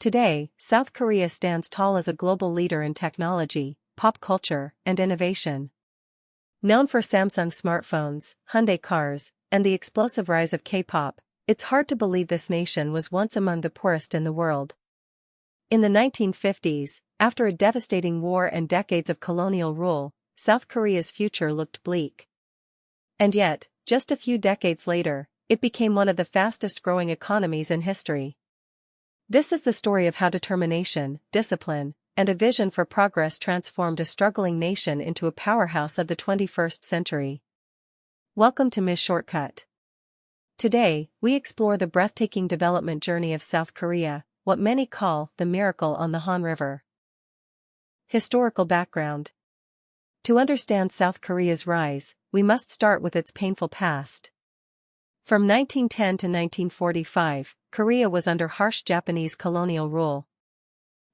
Today, South Korea stands tall as a global leader in technology, pop culture, and innovation. Known for Samsung smartphones, Hyundai cars, and the explosive rise of K-pop, it's hard to believe this nation was once among the poorest in the world. In the 1950s, after a devastating war and decades of colonial rule, South Korea's future looked bleak. And yet, just a few decades later, it became one of the fastest-growing economies in history. This is the story of how determination, discipline, and a vision for progress transformed a struggling nation into a powerhouse of the 21st century. Welcome to Ms.Shortcut. Today, we explore the breathtaking development journey of South Korea, what many call the miracle on the Han River. Historical background. To understand South Korea's rise, we must start with its painful past. From 1910 to 1945, Korea was under harsh Japanese colonial rule.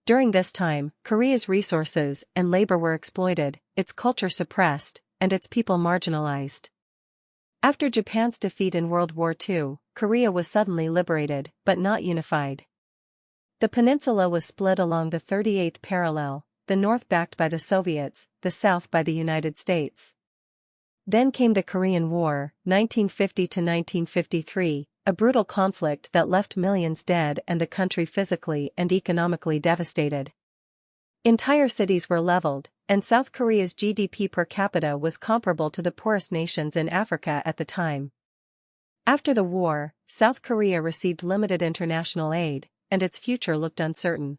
During this time, Korea's resources and labor were exploited, its culture suppressed, and its people marginalized. After Japan's defeat in World War II, Korea was suddenly liberated, but not unified. The peninsula was split along the 38th parallel, the north backed by the Soviets, the south by the United States. Then came the Korean War, 1950 to 1953, a brutal conflict that left millions dead and the country physically and economically devastated. Entire cities were leveled, and South Korea's GDP per capita was comparable to the poorest nations in Africa at the time. After the war, South Korea received limited international aid, and its future looked uncertain.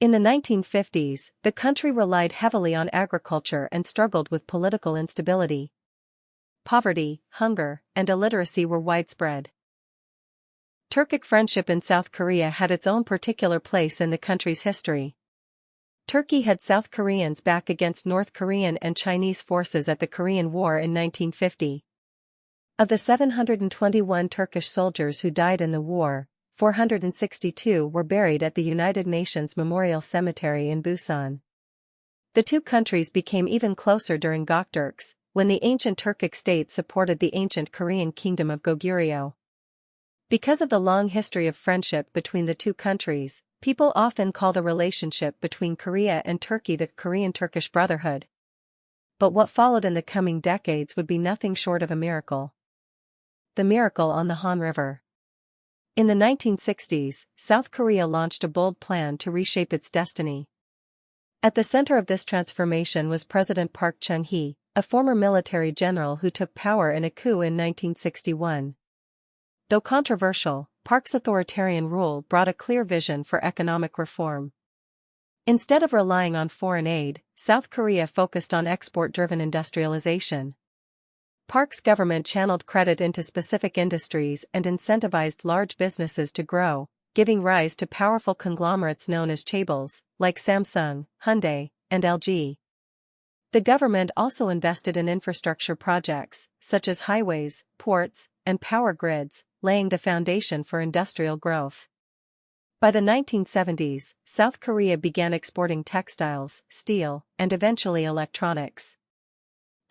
In the 1950s, the country relied heavily on agriculture and struggled with political instability. Poverty, hunger, and illiteracy were widespread. Turkic friendship in South Korea had its own particular place in the country's history. Turkey had South Koreans back against North Korean and Chinese forces at the Korean War in 1950. Of the 721 Turkish soldiers who died in the war, 462 were buried at the United Nations Memorial Cemetery in Busan. The two countries became even closer during Gokturks, when the ancient Turkic state supported the ancient Korean kingdom of Goguryeo. Because of the long history of friendship between the two countries, people often call the relationship between Korea and Turkey the Korean-Turkish Brotherhood. But what followed in the coming decades would be nothing short of a miracle. The miracle on the Han River. In the 1960s, South Korea launched a bold plan to reshape its destiny. At the center of this transformation was President Park Chung-hee, a former military general who took power in a coup in 1961. Though controversial, Park's authoritarian rule brought a clear vision for economic reform. Instead of relying on foreign aid, South Korea focused on export-driven industrialization. Park's government channeled credit into specific industries and incentivized large businesses to grow, giving rise to powerful conglomerates known as chaebols, like Samsung, Hyundai, and LG. The government also invested in infrastructure projects, such as highways, ports, and power grids, laying the foundation for industrial growth. By the 1970s, South Korea began exporting textiles, steel, and eventually electronics.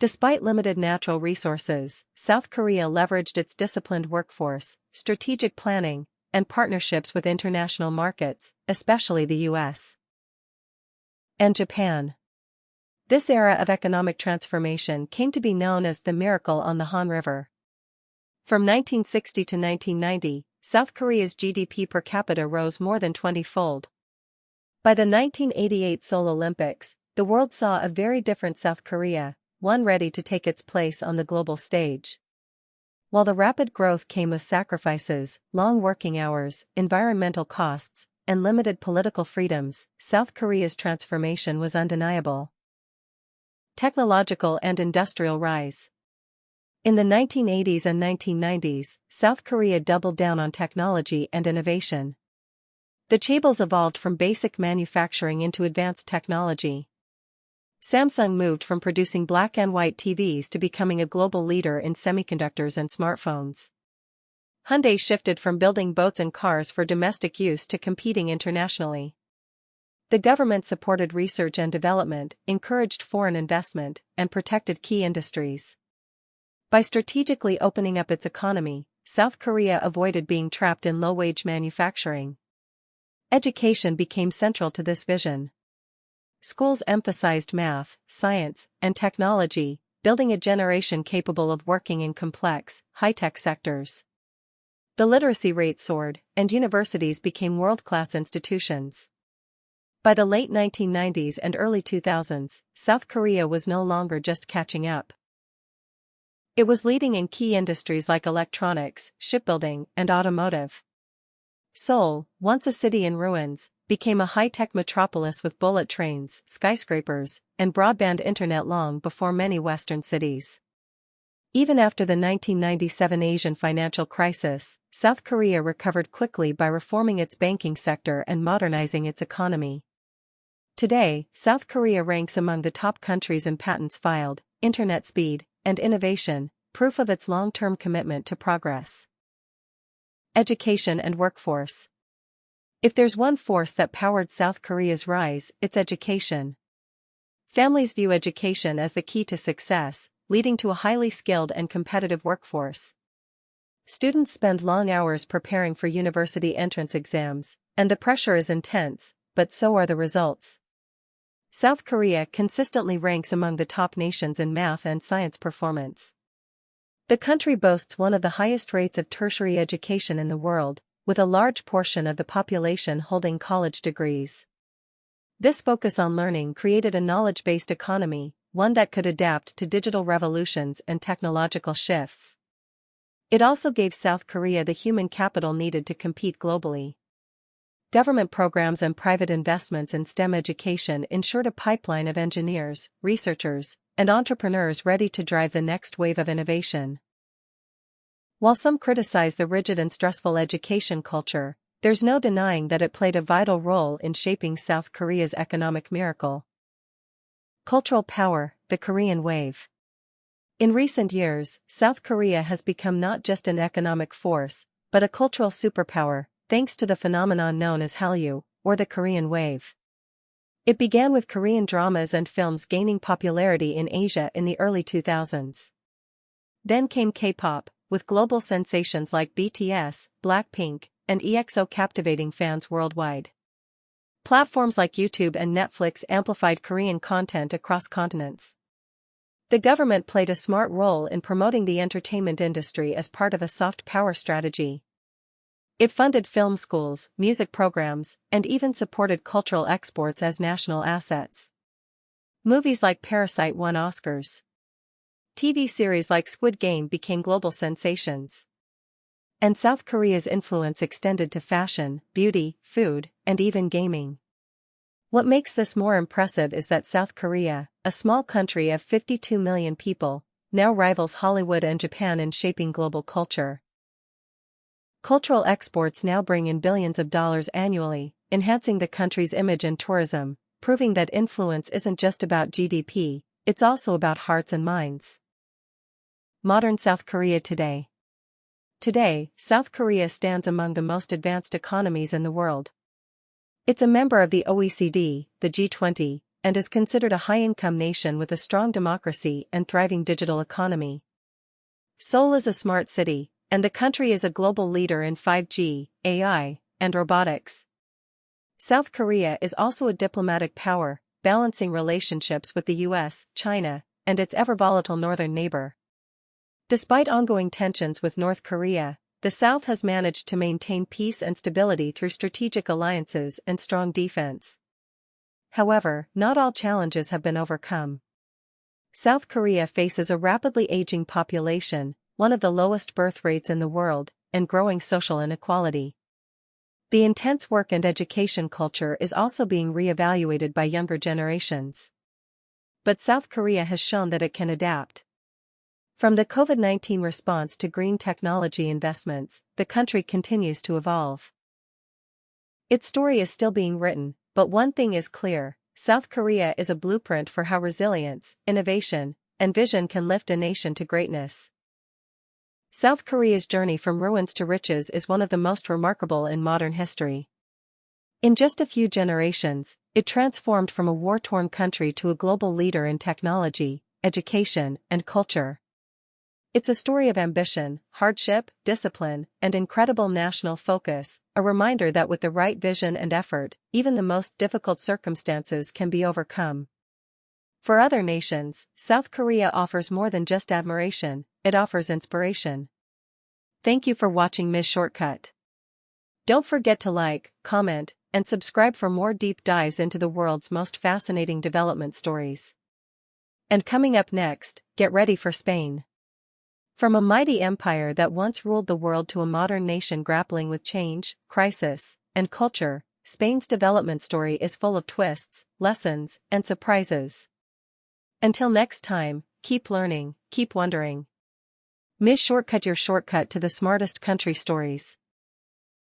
Despite limited natural resources, South Korea leveraged its disciplined workforce, strategic planning, and partnerships with international markets, especially the U.S. and Japan. This era of economic transformation came to be known as the miracle on the Han River. From 1960 to 1990, South Korea's GDP per capita rose more than 20-fold. By the 1988 Seoul Olympics, the world saw a very different South Korea, one ready to take its place on the global stage. While the rapid growth came with sacrifices, long working hours, environmental costs, and limited political freedoms, South Korea's transformation was undeniable. Technological and industrial rise. In the 1980s and 1990s, South Korea doubled down on technology and innovation. The chaebols evolved from basic manufacturing into advanced technology. Samsung moved from producing black and white TVs to becoming a global leader in semiconductors and smartphones. Hyundai shifted from building boats and cars for domestic use to competing internationally. The government supported research and development, encouraged foreign investment, and protected key industries. By strategically opening up its economy, South Korea avoided being trapped in low-wage manufacturing. Education became central to this vision. Schools emphasized math, science, and technology, building a generation capable of working in complex, high-tech sectors. The literacy rate soared, and universities became world-class institutions. By the late 1990s and early 2000s, South Korea was no longer just catching up. It was leading in key industries like electronics, shipbuilding, and automotive. Seoul, once a city in ruins, became a high-tech metropolis with bullet trains, skyscrapers, and broadband internet long before many Western cities. Even after the 1997 Asian financial crisis, South Korea recovered quickly by reforming its banking sector and modernizing its economy. Today, South Korea ranks among the top countries in patents filed, internet speed, and innovation, proof of its long-term commitment to progress. Education and workforce. If there's one force that powered South Korea's rise, it's education. Families view education as the key to success, leading to a highly skilled and competitive workforce. Students spend long hours preparing for university entrance exams, and the pressure is intense, but so are the results. South Korea consistently ranks among the top nations in math and science performance. The country boasts one of the highest rates of tertiary education in the world, with a large portion of the population holding college degrees. This focus on learning created a knowledge-based economy, one that could adapt to digital revolutions and technological shifts. It also gave South Korea the human capital needed to compete globally. Government programs and private investments in STEM education ensured a pipeline of engineers, researchers, and entrepreneurs ready to drive the next wave of innovation. While some criticize the rigid and stressful education culture, there's no denying that it played a vital role in shaping South Korea's economic miracle. Cultural power, the Korean wave. In recent years, South Korea has become not just an economic force, but a cultural superpower, thanks to the phenomenon known as Hallyu, or the Korean wave. It began with Korean dramas and films gaining popularity in Asia in the early 2000s. Then came K-pop, with global sensations like BTS, Blackpink, and EXO captivating fans worldwide. Platforms like YouTube and Netflix amplified Korean content across continents. The government played a smart role in promoting the entertainment industry as part of a soft power strategy. It funded film schools, music programs, and even supported cultural exports as national assets. Movies like Parasite won Oscars. TV series like Squid Game became global sensations. And South Korea's influence extended to fashion, beauty, food, and even gaming. What makes this more impressive is that South Korea, a small country of 52 million people, now rivals Hollywood and Japan in shaping global culture. Cultural exports now bring in billions of dollars annually, enhancing the country's image and tourism, proving that influence isn't just about GDP, it's also about hearts and minds. Modern South Korea today. Today, South Korea stands among the most advanced economies in the world. It's a member of the OECD, the G20, and is considered a high-income nation with a strong democracy and thriving digital economy. Seoul is a smart city, and the country is a global leader in 5G, AI, and robotics. South Korea is also a diplomatic power, balancing relationships with the US, China, and its ever-volatile northern neighbor. Despite ongoing tensions with North Korea, the South has managed to maintain peace and stability through strategic alliances and strong defense. However, not all challenges have been overcome. South Korea faces a rapidly aging population, one of the lowest birth rates in the world, and growing social inequality. The intense work and education culture is also being re-evaluated by younger generations. But South Korea has shown that it can adapt. From the COVID-19 response to green technology investments, the country continues to evolve. Its story is still being written, but one thing is clear: South Korea is a blueprint for how resilience, innovation, and vision can lift a nation to greatness. South Korea's journey from ruins to riches is one of the most remarkable in modern history. In just a few generations, it transformed from a war-torn country to a global leader in technology, education, and culture. It's a story of ambition, hardship, discipline, and incredible national focus, a reminder that with the right vision and effort, even the most difficult circumstances can be overcome. For other nations, South Korea offers more than just admiration, it offers inspiration. Thank you for watching Ms. Shortcut. Don't forget to like, comment, and subscribe for more deep dives into the world's most fascinating development stories. And coming up next, get ready for Spain. From a mighty empire that once ruled the world to a modern nation grappling with change, crisis, and culture, Spain's development story is full of twists, lessons, and surprises. Until next time, keep learning, keep wondering. Ms. Shortcut, your shortcut to the smartest country stories.